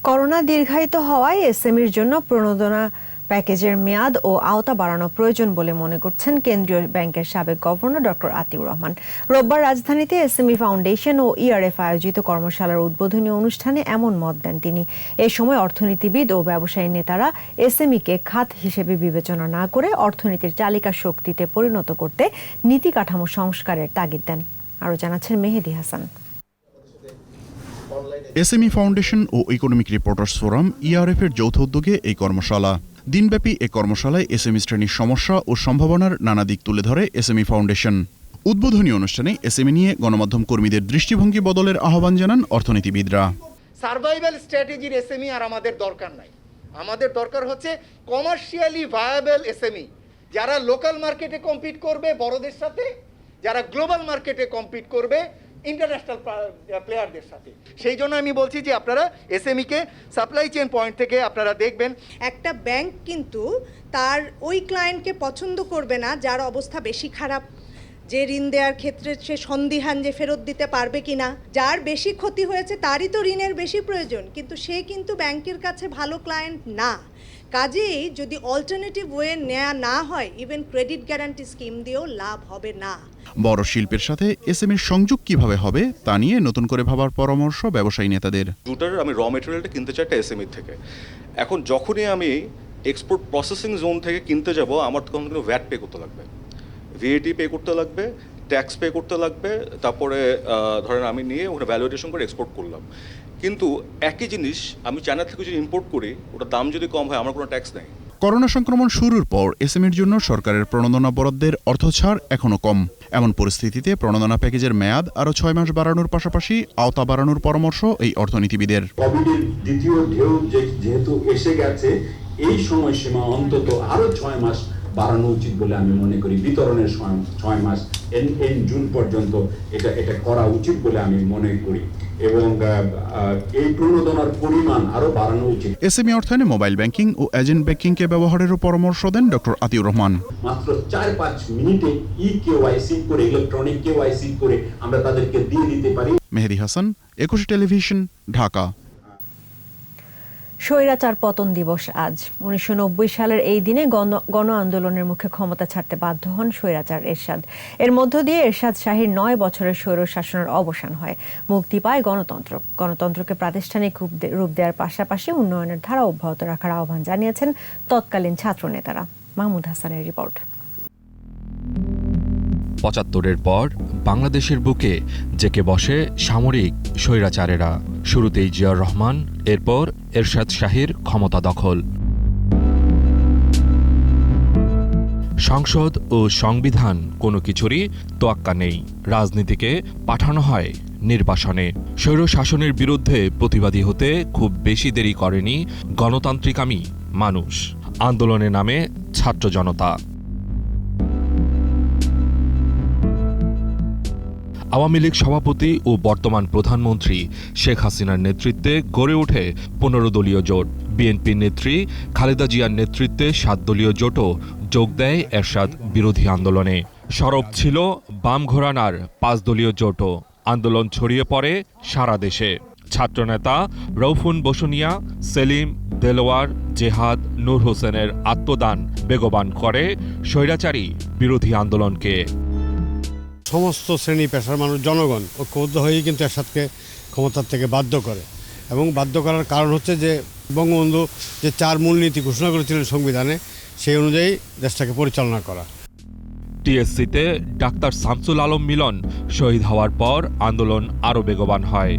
করোনা দীর্ঘায়িত হওয়ায় এসএমইর জন্য প্রণোদনা প্যাকেজের মেয়াদ ও আওতা বাড়ানো প্রয়োজন বলে মনে করছেন কেন্দ্রীয় ব্যাংকের সাবেক গভর্নর ডক্টর আতিউর রহমান। রোববার রাজধানীতে এসএমই ফাউন্ডেশন ও ইআরএফ আয়োজিত কর্মশালার উদ্বোধনী অনুষ্ঠানে এমন মত দেন তিনি। এ সময় অর্থনীতিবিদ ও ব্যবসায়ী নেতারা এসএমইকে খাত হিসেবে বিবেচনা না করে অর্থনীতির চালিকা শক্তিতে পরিণত করতে নীতি কাঠামো সংস্কারের তাগিদ দেন। আরও জানাচ্ছেন মেহেদি হাসান। এসএমই ফাউন্ডেশন ও ইকোনমিক রিপোর্টার্স ফোরাম ইআরএফ এর যৌথ উদ্যোগে এই কর্মশালা। দিনব্যাপী এ কর্মশালায় এসএমই শ্রেণীর সমস্যা ও সম্ভাবনার নানা দিক তুলে ধরে এসএমই ফাউন্ডেশন। উদ্বোধনী অনুষ্ঠানে এসএমই নিয়ে গণমাধ্যম কর্মীদের দৃষ্টিভঙ্গি বদলের আহ্বান জানান অর্থনীতিবিদরা। সার্ভাইভাল স্ট্র্যাটেজির এসএমই আর আমাদের দরকার নাই। আমাদের দরকার হচ্ছে কমার্শিয়ালি ভায়াবল এসএমই, যারা লোকাল মার্কেটে কম্পিট করবে বড়দের সাথে, যারা গ্লোবাল মার্কেটে কম্পিট করবে ইন্টারন্যাশনাল প্লেয়ারদের সাথে। সেই জন্য আমি বলছি যে আপনারা এসএমইকে সাপ্লাই চেইন পয়েন্ট থেকে আপনারা দেখবেন। একটা ব্যাংক কিন্তু তার ওই ক্লায়েন্টকে পছন্দ করবে না যার অবস্থা বেশি খারাপ, যে ঋণ দেওয়ার ক্ষেত্রে সে সন্দিহান যে ফেরত দিতে পারবে কিনা, যার বেশি ক্ষতি হয়েছে তারই তো ঋণের বেশি প্রয়োজন, কিন্তু সে কিন্তু ব্যাংকের কাছে ভালো ক্লায়েন্ট না। কাজেই যদি অল্টারনেটিভ ওয়ে নেওয়া না হয়, ইভেন ক্রেডিট গ্যারান্টি স্কিম দিয়েও লাভ হবে না। বড় শিল্পের সাথে এসএমইর সংযোগ কিভাবে হবে তা নিয়ে নতুন করে ভাবার পরামর্শ ব্যবসায়ী নেতাদের। আমি র মেটেরিয়ালটা কিনতে চাই একটা এসএমই থেকে। এখন যখনই আমি এক্সপোর্ট প্রসেসিং জোন থেকে কিনতে যাব, আমার তখন কিন্তু ভ্যাট পে করতে লাগবে, ভিএটি পে করতে লাগবে, ট্যাক্স পে করতে লাগবে। তারপরে ধরেন আমি নিয়ে ওখানে ভ্যালুয়েশন করে এক্সপোর্ট করলাম, কিন্তু একই জিনিস আমি চায়না থেকে যদি ইম্পোর্ট করি, ওটার দাম যদি কম হয় আমার কোনো ট্যাক্স নেই। করোনা সংক্রমণ শুরুর পর এসএমইর জন্য সরকারের প্রণোদনা বরাদ্দের অর্থ ছাড় এখনও কম। এমন পরিস্থিতিতে প্রণোদনা প্যাকেজের মেয়াদ আরও 6 মাস বাড়ানোর পাশাপাশি আওতা বাড়ানোর পরামর্শ এই অর্থনীতিবিদের। কোভিডের দ্বিতীয় ঢেউ যেহেতু এসে গেছে, এই সময়সীমা অন্তত আরও 6 মাস বাড়ানো উচিত বলে আমি মনে করি। বিতরণের 6 মাস জুন পর্যন্ত এটা করা উচিত বলে আমি মনে করি এবং এই প্রণোদনার পরিমাণ আরো বাড়ানো উচিত। এসএমই অর্থায়নে মোবাইল ব্যাংকিং ও এজেন্ট ব্যাংকিংকে ব্যবহারেরও পরামর্শ দেন ডক্টর আতিউর রহমান। মাত্র 4-5 মিনিটে কেওয়াইসি করে, ইলেকট্রনিক কেওয়াইসি করে আমরা তাদেরকে দিয়ে দিতে পারি। মেহেদী হাসান, 21 টেলিভিশন, ঢাকা। স্বৈরাচার পতন দিবস আজ। 1990 সালের এই দিনে গণ আন্দোলনের মুখে ক্ষমতা ছাড়তে বাধ্য হন স্বৈরাচার এরশাদ। এর মধ্য দিয়ে এরশাদ শাহীর 9 বছরের স্বৈর শাসনের অবসান হয়। মুক্তি পায় গণতন্ত্র। গণতন্ত্রকে প্রাতিষ্ঠানিক রূপ দেওয়ার পাশাপাশি উন্নয়নের ধারা অব্যাহত রাখার আহ্বান জানিয়েছেন তৎকালীন ছাত্র নেতারা। মাহমুদ হাসানের রিপোর্ট। ৭৫-এর পর বাংলাদেশের বুকে জেকে বসে সামরিক স্বৈরাচারেরা। শুরুতেই জিয়াউর রহমান, এরপর এরশাদ শাহীর ক্ষমতা দখল। সংসদ ও সংবিধান কোনো কিছুরই তোয়াক্কা নেই। রাজনীতিকে পাঠানো হয় নির্বাসনে। স্বৈর শাসনের বিরুদ্ধে প্রতিবাদী হতে খুব বেশি দেরি করেনি গণতান্ত্রিকামী মানুষ। আন্দোলনে নামে ছাত্র জনতা। আওয়ামী লীগ সভাপতি ও বর্তমান প্রধানমন্ত্রী শেখ হাসিনার নেতৃত্বে গড়ে ওঠে 15 দলীয় জোট। বিএনপির নেত্রী খালেদা জিয়ার নেতৃত্বে 7 দলীয় জোটও যোগ দেয় এরশাদ বিরোধী আন্দোলনে। সরব ছিল বাম ঘরানার 5 দলীয় জোটও। আন্দোলন ছড়িয়ে পড়ে সারা দেশে। ছাত্রনেতা রৌফুন বসুনিয়া, সেলিম, দেলোয়ার, জেহাদ, নূর হোসেনের আত্মদান বেগবান করে স্বৈরাচারী বিরোধী আন্দোলনকে। সমস্ত শ্রেণী পেশার মানুষ, জনগণ ঐক্যবদ্ধ হয়েই কিন্তু এরশাদকে ক্ষমতার থেকে বাধ্য করে, এবং বাধ্য করার কারণ হচ্ছে যে বঙ্গবন্ধু যে 4 মূলনীতি ঘোষণা করেছিলেন সংবিধানে, সেই অনুযায়ী দেশটাকে পরিচালনা করা। টিএসসিতে ডাক্তার শামসুল আলম মিলন শহীদ হওয়ার পর আন্দোলন আরও বেগবান হয়।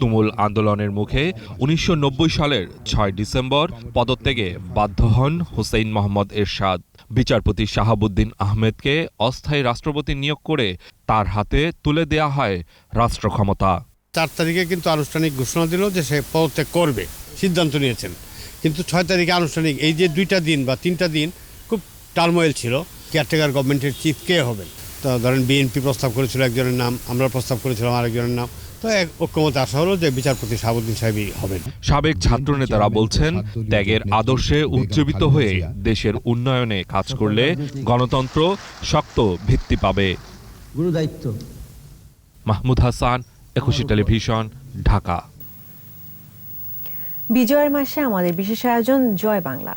তুমুল আন্দোলনের মুখে 1990 সালের 6 ডিসেম্বর পদত্যাগে বাধ্য হন হুসেইন মোহাম্মদ এরশাদ। বিচারপতি শাহাবুদ্দিন আহমেদকে অস্থায়ী রাষ্ট্রপতি নিয়োগ করে তার হাতে তুলে দেয়া হয় রাষ্ট্র ক্ষমতা। 4 তারিখে কিন্তু আনুষ্ঠানিক ঘোষণা দিল যে সে পদত্যাগ করবে, সিদ্ধান্ত নিয়েছেন। কিন্তু 6 তারিখে আনুষ্ঠানিক, এই যে 2টা দিন বা 3টা দিন খুব টার্মোয়েল ছিল। কেয়ারটেকার গভর্নমেন্টের চিফ কে হবেন? তো ধরেন বিএনপি প্রস্তাব করেছিল একজনের নাম, আমরা প্রস্তাব করেছিলাম আরেকজনের নাম। তো ঐক্যমতে আসা হলো যে বিচারপতি শাহাবুদ্দিন সাহেবই হবেন। সাবেক ছাত্রনেতারা বলছেন, ত্যাগের আদর্শে উজ্জীবিত হয়ে দেশের উন্নয়নে কাজ করলে গণতন্ত্র শক্ত ভিত্তি পাবে। গুরুদায়িত্ব। মাহমুদ হাসান, 21 টেলিভিশন, ঢাকা। বিজয়ের মাসে আমাদের বিশেষ আয়োজন জয় বাংলা।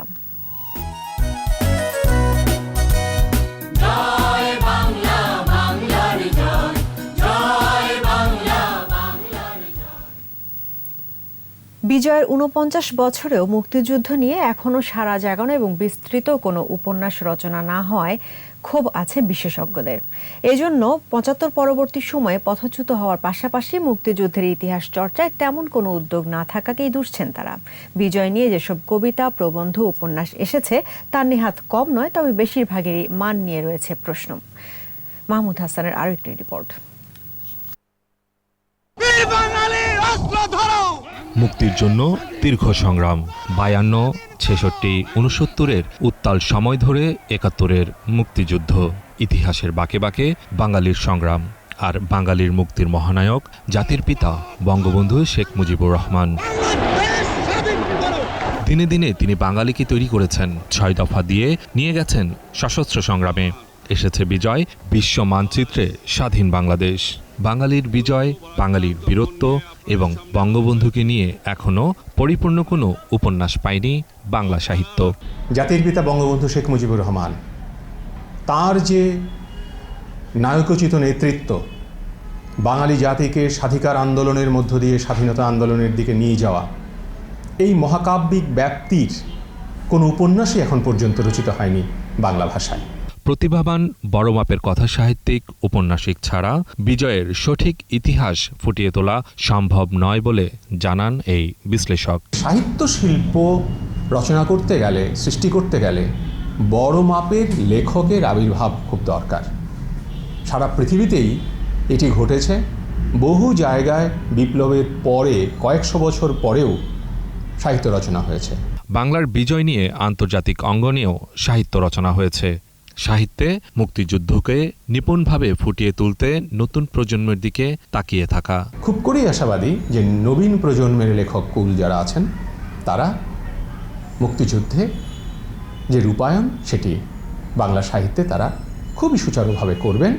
বিজয়ের 49 বছরেও মুক্তিযুদ্ধ নিয়ে এখনো সারা জাগানো এবং বিস্তৃত কোনো উপন্যাস রচনা না হওয়ায় ক্ষোভ আছে বিশেষজ্ঞদের। এজন্য 75 পরবর্তী সময়ে পথচ্যুত হওয়ার পাশাপাশি মুক্তিযুদ্ধের ইতিহাস চর্চায় তেমন কোনো উদ্যোগ না থাকাকেই দুষছেন তারা। বিজয় নিয়ে যেসব কবিতা, প্রবন্ধ, উপন্যাস এসেছে তার নেহাত কম নয়, তবে বেশিরভাগেরই মান নিয়ে রয়েছে প্রশ্ন। মাহমুদ হাসানের আরও একটি রিপোর্ট। মুক্তির জন্য দীর্ঘ সংগ্রাম। 52, 66, 69-এর উত্তাল সময় ধরে 71-এর মুক্তিযুদ্ধ। ইতিহাসের বাঁকে বাঁকে বাঙালির সংগ্রাম, আর বাঙালির মুক্তির মহানায়ক জাতির পিতা বঙ্গবন্ধু শেখ মুজিবুর রহমান। দিনে দিনে তিনি বাঙালিকে তৈরি করেছেন। 6 দফা দিয়ে নিয়ে গেছেন সশস্ত্র সংগ্রামে। এসেছে বিজয়, বিশ্ব মানচিত্রে স্বাধীন বাংলাদেশ। বাঙালির বিজয়, বাঙালির বীরত্ব এবং বঙ্গবন্ধুকে নিয়ে এখনো পরিপূর্ণ কোনো উপন্যাস পায়নি বাংলা সাহিত্য। জাতির পিতা বঙ্গবন্ধু শেখ মুজিবুর রহমান, তার যে নায়কোচিত নেতৃত্ব বাঙালি জাতিকে স্বাধিকার আন্দোলনের মধ্য দিয়ে স্বাধীনতা আন্দোলনের দিকে নিয়ে যাওয়া, এই মহাকাব্যিক ব্যক্তির কোনো উপন্যাসই এখন পর্যন্ত রচিত হয়নি বাংলা ভাষায়। প্রতিভাবান বড় মাপের কথা সাহিত্যিক ঔপন্যাসিক ছাড়া বিজয়ের সঠিক ইতিহাস ফুটিয়ে তোলা সম্ভব নয় বলে জানান এই বিশ্লেষক। সাহিত্য শিল্প রচনা করতে গেলে, সৃষ্টি করতে গেলে বড় মাপের লেখকের আবির্ভাব খুব দরকার। সারা পৃথিবীতেই এটি ঘটেছে। বহু জায়গায় বিপ্লবের পরে কয়েকশো বছর পরেও সাহিত্য রচনা হয়েছে। বাংলার বিজয় নিয়ে আন্তর্জাতিক অঙ্গনেও সাহিত্য রচনা হয়েছে। সাহিত্যে মুক্তিযুদ্ধকে নিপুণভাবে ফুটিয়ে তুলতে নতুন প্রজন্মের দিকে তাকিয়ে থাকা। খুব করেই আশাবাদী যে নবীন প্রজন্মের লেখক কুল যারা আছেন তারা মুক্তিযুদ্ধে যে রূপায়ণ সেটি বাংলা সাহিত্যে তারা খুবই সুচারুভাবে করবেন,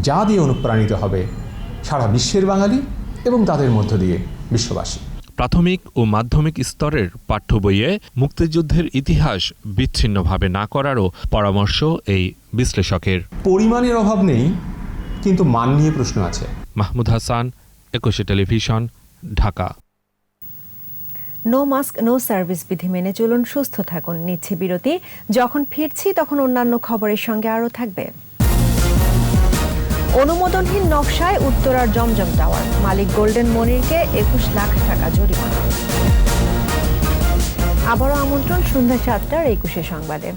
যা দিয়ে অনুপ্রাণিত হবে সারা বিশ্বের বাঙালি এবং তাদের মধ্য দিয়ে বিশ্ববাসী। প্রাথমিক ও মাধ্যমিক স্তরের পাঠ্য বইয়ে মুক্তিযুদ্ধের ইতিহাস বিচ্ছিন্নভাবে না করারও পরামর্শ এই বিশ্লেষকের। পরিমাণের অভাব নেই, কিন্তু মান নিয়ে প্রশ্ন আছে। Mahmud Hasan, Ekushey television, Dhaka. No mask no service বিধি মেনে চলুন, সুস্থ থাকুন। নিচ্ছে বিরতি, যখন ফিরছি তখন অন্যান্য খবরের সঙ্গে আরও থাকবে। অনুমোদনহীন নকশায় উত্তরার জমজম টাওয়ার, মালিক গোল্ডেন মনিরকে 21 লাখ টাকা জরিমানা। আবারও আমন্ত্রণ সন্ধ্যা 7টার 21 সংবাদে।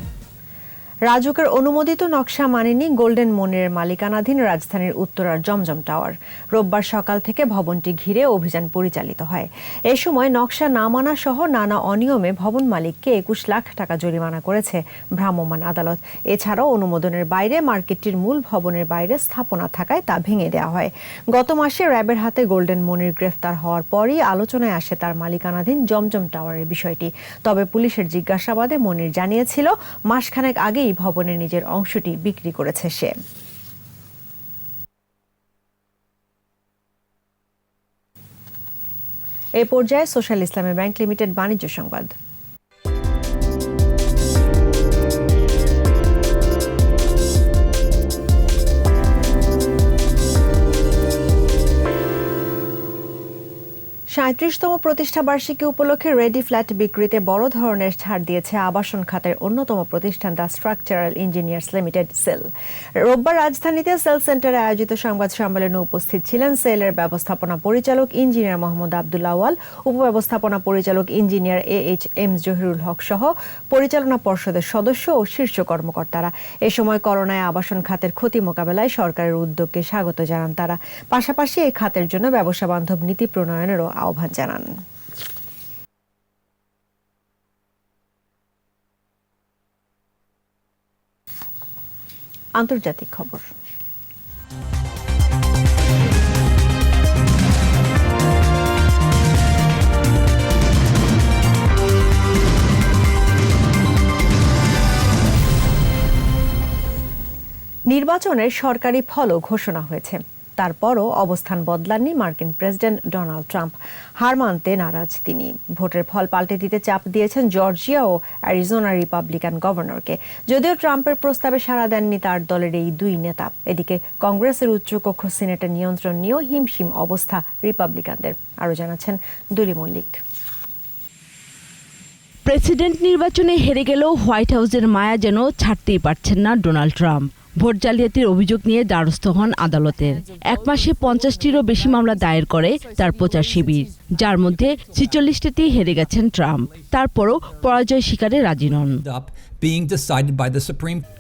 রাজুকের অনুমোদিত নকশা মানেনি গোল্ডেন মনিরের মালিকানাধীন রাজধানীর উত্তরার জমজম টাওয়ার। রোববার সকাল থেকে ভবনটি ঘিরে অভিযান পরিচালিত হয়। এ সময় নকশা না মানা সহ নানা অনিয়মে ভবন মালিককে 21 লাখ টাকা জরিমানা করেছে ভ্রাম্যমাণ আদালত। এছাড়াও অনুমোদনের বাইরে মার্কেটটির মূল ভবনের বাইরে স্থাপনা থাকায় তা ভেঙে দেওয়া হয়। গত মাসে র্যাবের হাতে গোল্ডেন মনির গ্রেফতার হওয়ার পরই আলোচনায় আসে তার মালিকানাধীন জমজম টাওয়ারের বিষয়টি। তবে পুলিশের জিজ্ঞাসাবাদে মনির জানিয়েছিল মাসখানেক আগে এই ভবনের নিজের অংশটি বিক্রি করেছে সে। এই পর্যায়ে সোশ্যাল ইসলামী ব্যাংক লিমিটেড বাণিজ্য সংবাদ। সাঁত্রিশতম প্রতিষ্ঠা বার্ষিকী উপলক্ষে রেডি ফ্ল্যাট বিক্রিতে বড় ধরনের ছাড় দিয়েছে আবাসন খাতের অন্যতম প্রতিষ্ঠান the structural engineers limited sale. রোববার রাজধানীতে সেল সেন্টারে আয়োজিত সংবাদ সম্মেলনে উপস্থিত ছিলেন সেলের ব্যবস্থাপনা পরিচালক ইঞ্জিনিয়ার মোহাম্মদ আব্দুল আওয়াল, উপব্যবস্থাপনা পরিচালক ইঞ্জিনিয়ার AHM জহিরুল হক সহ পরিচালনা পর্ষদের সদস্য ও শীর্ষ কর্মকর্তারা। এ সময় করোনায় আবাসন খাতের ক্ষতি মোকাবেলায় সরকারের উদ্যোগকে স্বাগত জানান তারা। পাশাপাশি এই খাতের জন্য ব্যবসা বান্ধব নীতি প্রণয়নেরও আহ্বান জানান। আন্তর্জাতিক খবর। নির্বাচনের সরকারি ফলও ঘোষণা হয়েছে, তারপরও অবস্থান বদলাননি মার্কিন প্রেসিডেন্ট ডোনাল্ড ট্রাম্প। হার মানতে নারাজ তিনি। ভোটের ফল পাল্টে দিতে চাপ দিয়েছেন জর্জিয়া ও অ্যারিজোনা রিপাবলিকান গভর্নরকে। যদিও ট্রাম্পের প্রস্তাবে সাড়া দেননি তার দলের এই দুই নেতা। এদিকে কংগ্রেসের উচ্চকক্ষ সিনেটের নিয়ন্ত্রণ নিয়েও হিমশিম অবস্থা রিপাবলিকানদের। আরও জানাচ্ছেন দুলি মল্লিক। প্রেসিডেন্ট নির্বাচনে হেরে গেলেও হোয়াইট হাউসের মায়া যেন ছাড়তেই পারছেন না ডোনাল্ড ট্রাম্প। ভোট জালিয়াতির অভিযোগ নিয়ে দ্বারস্থ হন আদালতের। এক মাসে 50টিরও বেশি মামলা দায়ের করে তার প্রচার শিবির, যার মধ্যে 46টিতেই হেরে গেছেন ট্রাম্প। তারপরও পরাজয় স্বীকারে রাজি নন।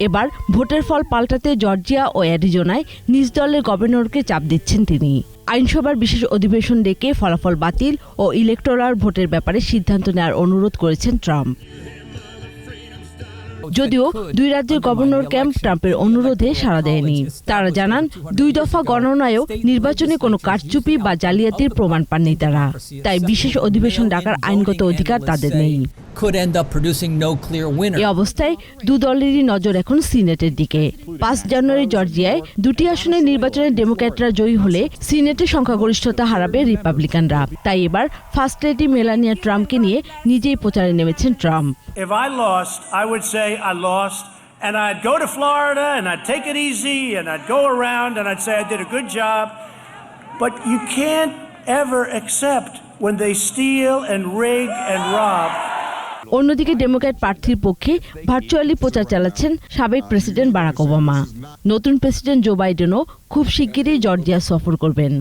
এবার ভোটের ফল পাল্টাতে জর্জিয়া ও অ্যারিজোনায় নিজ দলের গভর্নরকে চাপ দিচ্ছেন তিনি। আইনসভার বিশেষ অধিবেশন ডেকে ফলাফল বাতিল ও ইলেকটোরাল ভোটের ব্যাপারে সিদ্ধান্ত নেওয়ার অনুরোধ করেছেন ট্রাম্প। যদিও দুই রাজ্যের গভর্নর ক্যাম্প ট্রাম্পের অনুরোধে সাড়া দেয়নি। তারা জানান 2 দফা গণনায়ও নির্বাচনে কোনো কারচুপি বা জালিয়াতির প্রমাণ পাননি তারা, তাই বিশেষ অধিবেশন ডাকার আইনগত অধিকার তাদের নেই। এই অবস্থায় দু দলেরই নজর এখন সিনেটের দিকে। 5 জানুয়ারি জর্জিয়ায় 2টি আসনে নির্বাচনে ডেমোক্র্যাটরা জয়ী হলে সিনেটে সংখ্যাগরিষ্ঠতা হারাবে রিপাবলিকানরা। তাই এবার ফার্স্ট লেডি মেলানিয়া ট্রাম্পকে নিয়ে নিজেই প্রচারে নেমেছেন Trump. If I lost, I would say I lost, and I'd go to Florida and I'd take it easy and I'd go around and I'd say I did a good job. But you can't ever accept when they steal and rig and rob. অন্যদিকে Democrat প্রার্থীর পক্ষে virtually প্রচার চালাচ্ছেন সাবেক president Barack Obama. নতুন president Joe বাইডেনও খুব শিগগিরই Georgia সফর করবেন।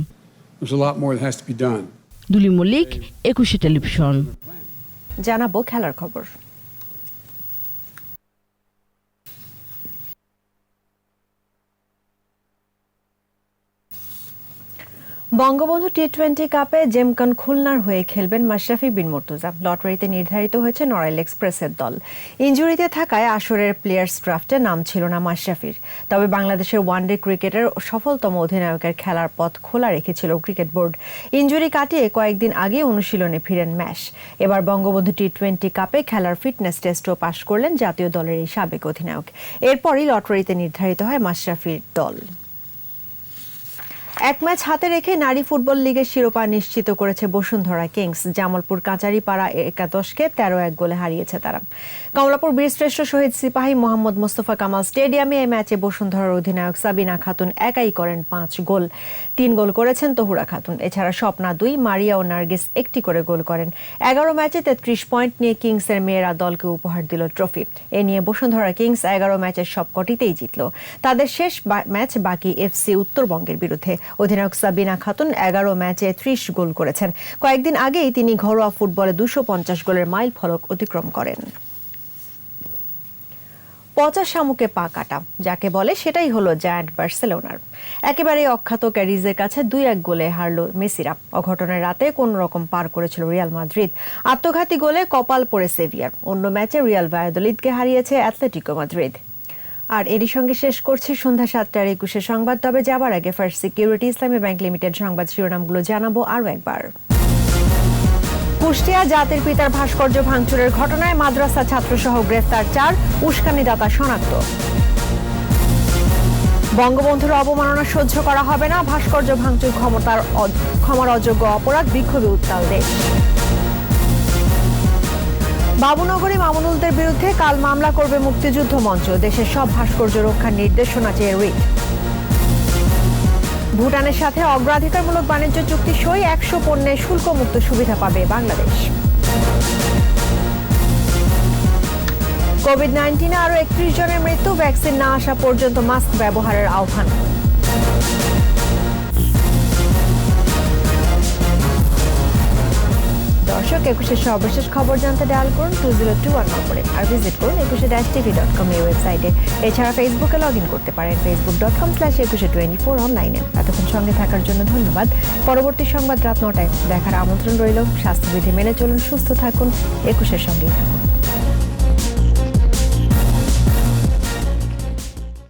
দুলি মল্লিক, 21 টেলিভিশন। জানাবো খেলার খবর। বঙ্গবন্ধু টি-20 কাপে জেমকন খুলনার হয়ে খেলবেন মাশরাফি বিন মুর্তজা। লটারিতে নির্ধারিত হয়েছে নড়াইল এক্সপ্রেসের দল। ইনজুরিতে থাকায় আসরের প্লেয়ার্স ড্রাফটে নাম ছিল না মাশরাফির। তবে বাংলাদেশের ওয়ানডে ক্রিকেটের সফলতম অধিনায়কের খেলার পথ খোলা রেখেছিল ক্রিকেট বোর্ড। ইনজুরি কাটিয়ে কয়েকদিন আগে অনুশীলনে ফিরেন ম্যাশ। এবার বঙ্গবন্ধু টি-20 কাপে খেলার ফিটনেস টেস্টও পাশ করলেন জাতীয় দলের এই সাবেক অধিনায়ক। এরপরই লটারিতে নির্ধারিত হয় মাশরাফির দল। এক ম্যাচ হাতে রেখে নারী ফুটবল লিগের শিরোপা নিশ্চিত করেছে বসুন্ধরা কিংস। জামালপুর কাঁচারিপাড়া একাদশকে 13-1 গোলে হারিয়েছে তারা। কমলাপুর বীরশ্রেষ্ঠ শহীদ সিপাহী মোহাম্মদ মোস্তফা কামাল স্টেডিয়ামে এই ম্যাচে বসুন্ধরার অধিনায়ক সাবিনা খাতুন একাই করেন 5 গোল। 3 গোল করেছেন তহুরা খাতুন। এছাড়া স্বপ্না 2, মারিয়া ও নার্গিস 1টি করে গোল করেন। 11 ম্যাচে 33 পয়েন্ট নিয়ে কিংসের মেয়েরা দলকে উপহার দিল ট্রফি। এ নিয়ে বসুন্ধরা কিংস 11 ম্যাচের সবকটিতেই জিতল। তাদের শেষ ম্যাচ বাকি এফসি উত্তরবঙ্গের বিরুদ্ধে। অধিনায়ক সাবিনা খাতুন 11 ম্যাচে 30 গোল করেছেন। কয়েকদিন আগেই তিনি ঘরোয়া ফুটবলে 250 গোলের মাইল ফলক অতিক্রম করেন। পচা শামুকে পা কাটা যাকে বলে সেটাই হলো জায়ান্ট বার্সেলোনার। একেবারে অখ্যাত ক্যারিজের কাছে 2-1 গোলে হারল মেসিরা। অঘটনের রাতে কোন রকম পার করেছিল রিয়াল মাদ্রিদ। আত্মঘাতী গোলে কপাল পড়ে সেভিয়ার। অন্য ম্যাচে রিয়াল ভায়াদোলিদকে হারিয়েছে অ্যাটলেটিকো মাদ্রিদ। আর এরই সঙ্গে শেষ করছি সন্ধ্যা 7টার 21 সংবাদ। তবে যাবার আগে ফার্স্ট সিকিউরিটি ইসলামী ব্যাংক লিমিটেড সংবাদ শিরোনামগুলো জানাবো আরও একবার। কুষ্টিয়া জাতির পিতার ভাস্কর্য ভাঙচুরের ঘটনায় মাদ্রাসা ছাত্রসহ গ্রেফতার 4, উস্কানিদাতা শনাক্ত। বঙ্গবন্ধুর অবমাননা সহ্য করা হবে না, ভাস্কর্য ভাঙচুর ক্ষমার অযোগ্য অপরাধ, বিক্ষোভে উত্তাল দেশ। বাবুনগরী মামুনুলদের বিরুদ্ধে কাল মামলা করবে মুক্তিযুদ্ধ মঞ্চ। দেশের সব ভাস্কর্য রক্ষার নির্দেশনা চেয়ে রিট। ভুটানের সাথে অগ্রাধিকারমূলক বাণিজ্য চুক্তি সই, 100 পণ্যে শুল্কমুক্ত সুবিধা পাবে বাংলাদেশ। কোভিড-19 আরও 31 জনের মৃত্যু, ভ্যাকসিন না আসা পর্যন্ত মাস্ক ব্যবহারের আহ্বান। দর্শক, 21 সর্বশেষ খবর জানতে ডায়াল করুন 2021 নম্বরে আর ভিজিট করুন 21-tv.com এই ওয়েবসাইটে। এছাড়া ফেসবুকে লগ ইন করতে পারেন facebook.com/2124 অনলাইনে। এতক্ষণ সঙ্গে থাকার জন্য ধন্যবাদ। পরবর্তী সংবাদ রাত 9টায় দেখার আমন্ত্রণ রইল। স্বাস্থ্যবিধি মেনে চলুন, সুস্থ থাকুন, 21-এর সঙ্গেই থাকুন।